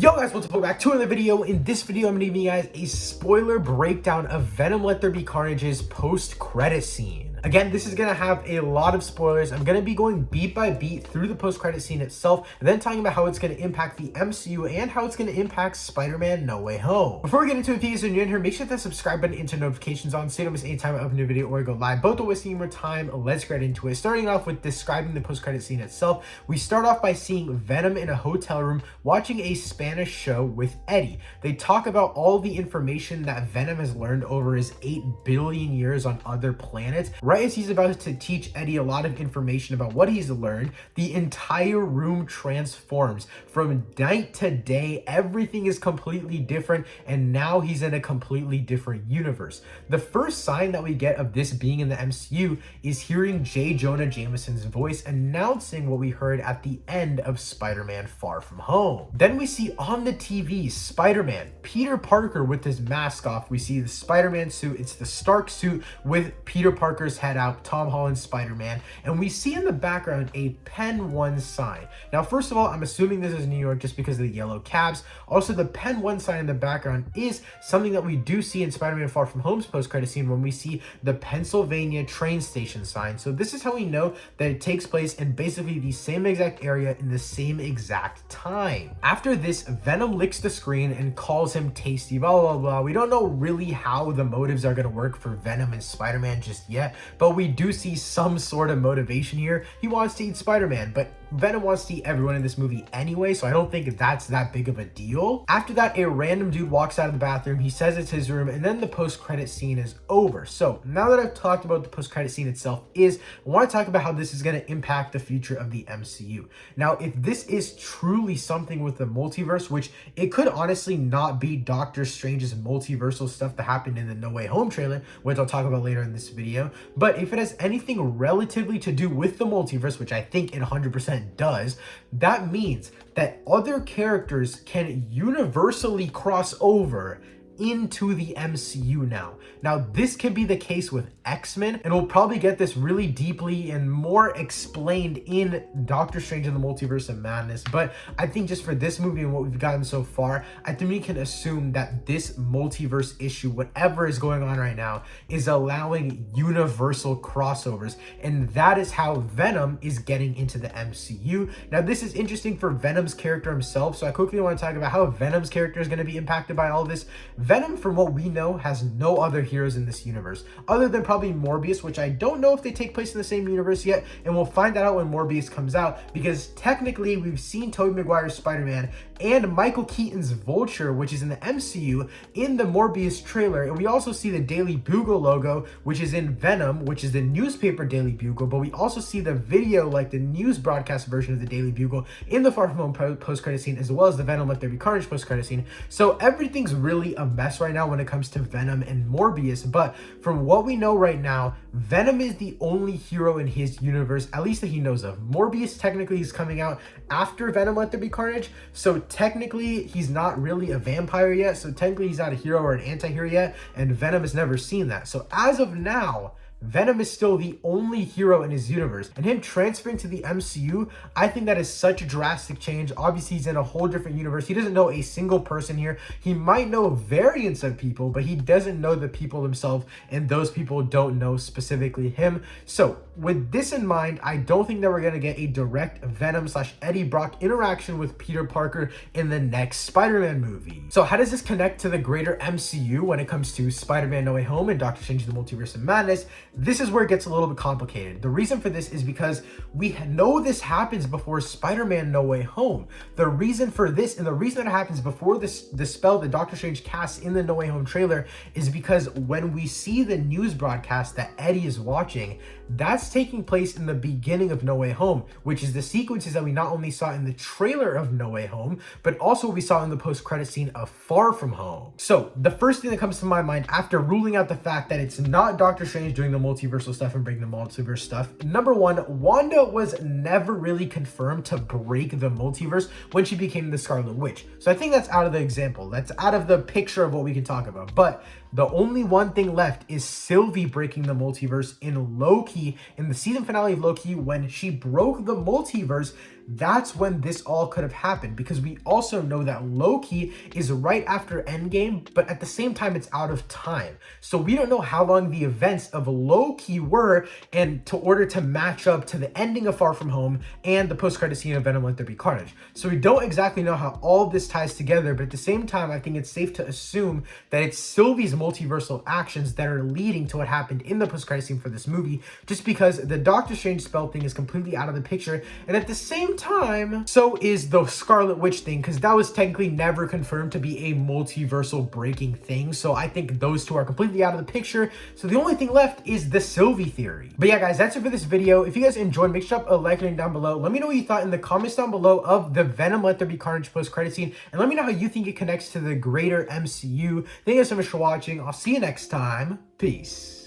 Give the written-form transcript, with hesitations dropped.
Yo guys, welcome back to another video. In this video, I'm going to give you guys a spoiler breakdown of Venom Let There Be Carnage's post-credit scene. Again, this is going to have a lot of spoilers. I'm going to be going beat by beat through the post-credit scene itself, and then talking about how it's going to impact the MCU and how it's going to impact Spider-Man No Way Home. Before we get into it, if you guys are new in here, make sure that subscribe button and turn notifications on so you don't miss any time I upload a new video or I go live. Both are wasting more time. Let's get into it. Starting off with describing the post-credit scene itself, we start off by seeing Venom in a hotel room watching a Spanish show with Eddie. They talk about all the information that Venom has learned over his 8 billion years on other planets. Right as he's about to teach Eddie a lot of information about what he's learned, the entire room transforms. From night to day, everything is completely different, and now he's in a completely different universe. The first sign that we get of this being in the MCU is hearing J. Jonah Jameson's voice announcing what we heard at the end of Spider-Man Far From Home. Then we see on the TV Spider-Man, Peter Parker with his mask off. We see the Spider-Man suit. It's the Stark suit with Peter Parker's head out, Tom Holland's Spider-Man, and we see in the background a Pen 1 sign. Now, first of all, I'm assuming this is New York just because of the yellow cabs. Also, the Pen 1 sign in the background is something that we do see in Spider-Man Far From Home's post-credit scene when we see the Pennsylvania train station sign. So this is how we know that it takes place in basically the same exact area in the same exact time. After this, Venom licks the screen and calls him tasty, blah, blah, blah. We don't know really how the motives are going to work for Venom and Spider-Man just yet, but we do see some sort of motivation here. He wants to eat Spider-Man, but Venom wants to eat everyone in this movie anyway, so I don't think that's that big of a deal. After that, a random dude walks out of the bathroom. He says it's his room, and then the post-credit scene is over. So now that I've talked about the post-credit scene itself, I want to talk about how this is going to impact the future of the MCU. Now, if this is truly something with the multiverse, which it could honestly not be Doctor Strange's multiversal stuff that happened in the No Way Home trailer, which I'll talk about later in this video, but if it has anything relatively to do with the multiverse, which I think it 100% does, that means that other characters can universally cross over into the MCU now. Now, this could be the case with X-Men, and we'll probably get this really deeply and more explained in Doctor Strange in the Multiverse of Madness, but I think just for this movie and what we've gotten so far, I think we can assume that this multiverse issue, whatever is going on right now, is allowing universal crossovers, and that is how Venom is getting into the MCU. Now, this is interesting for Venom's character himself, so I quickly want to talk about how Venom's character is going to be impacted by all this. Venom, from what we know, has no other heroes in this universe, other than probably Morbius, which I don't know if they take place in the same universe yet, and we'll find that out when Morbius comes out, because technically we've seen Tobey Maguire's Spider-Man and Michael Keaton's Vulture, which is in the MCU, in the Morbius trailer, and we also see the Daily Bugle logo, which is in Venom, which is the newspaper Daily Bugle, but we also see the video, like the news broadcast version of the Daily Bugle, in the Far From Home post-credit scene, as well as the Venom Let There Be Carnage post-credit scene. So everything's really a mess right now when it comes to Venom and Morbius, but from what we know right now, Venom is the only hero in his universe, at least that he knows of. Morbius technically is coming out after Venom Let There Be Carnage, so technically he's not really a vampire yet, so technically he's not a hero or an anti-hero yet, and Venom has never seen that. So as of now, Venom is still the only hero in his universe, and him transferring to the MCU, I think that is such a drastic change. Obviously, he's in a whole different universe. He doesn't know a single person here. He might know variants of people, but he doesn't know the people themselves, and those people don't know specifically him. So with this in mind, I don't think that we're going to get a direct Venom / Eddie Brock interaction with Peter Parker in the next Spider-Man movie. So how does this connect to the greater MCU when it comes to Spider-Man No Way Home and Doctor Strange in the Multiverse of Madness? This is where it gets a little bit complicated. The reason for this is because we know this happens before Spider-Man No Way Home. The reason for this, and the reason that it happens before the spell that Doctor Strange casts in the No Way Home trailer, is because when we see the news broadcast that Eddie is watching, that's taking place in the beginning of No Way Home, which is the sequences that we not only saw in the trailer of No Way Home, but also we saw in the post-credit scene of Far From Home. So the first thing that comes to my mind after ruling out the fact that it's not Doctor Strange doing the multiversal stuff and bring the multiverse stuff. Number one, Wanda was never really confirmed to break the multiverse when she became the Scarlet Witch. So I think that's out of the example. That's out of the picture of what we can talk about. But The only one thing left is Sylvie breaking the multiverse in Loki, in the season finale of Loki, when she broke the multiverse. That's when this all could have happened, because we also know that Loki is right after Endgame, but at the same time, it's out of time. So we don't know how long the events of Loki were, and to order to match up to the ending of Far From Home and the post-credit scene of Venom Let There Be Carnage. So we don't exactly know how all of this ties together, but at the same time, I think it's safe to assume that it's Sylvie's multiversal actions that are leading to what happened in the post-credit scene for this movie, just because the Doctor Strange spell thing is completely out of the picture, and at the same time, so is the Scarlet Witch thing, because that was technically never confirmed to be a multiversal breaking thing. So I think those two are completely out of the picture. So the only thing left is the Sylvie theory. But yeah, guys, that's it for this video. If you guys enjoyed, make sure to drop a like link down below. Let me know what you thought in the comments down below of the Venom Let There Be Carnage post-credit scene, and let me know how you think it connects to the greater MCU. Thank you guys so much for watching. I'll see you next time. Peace.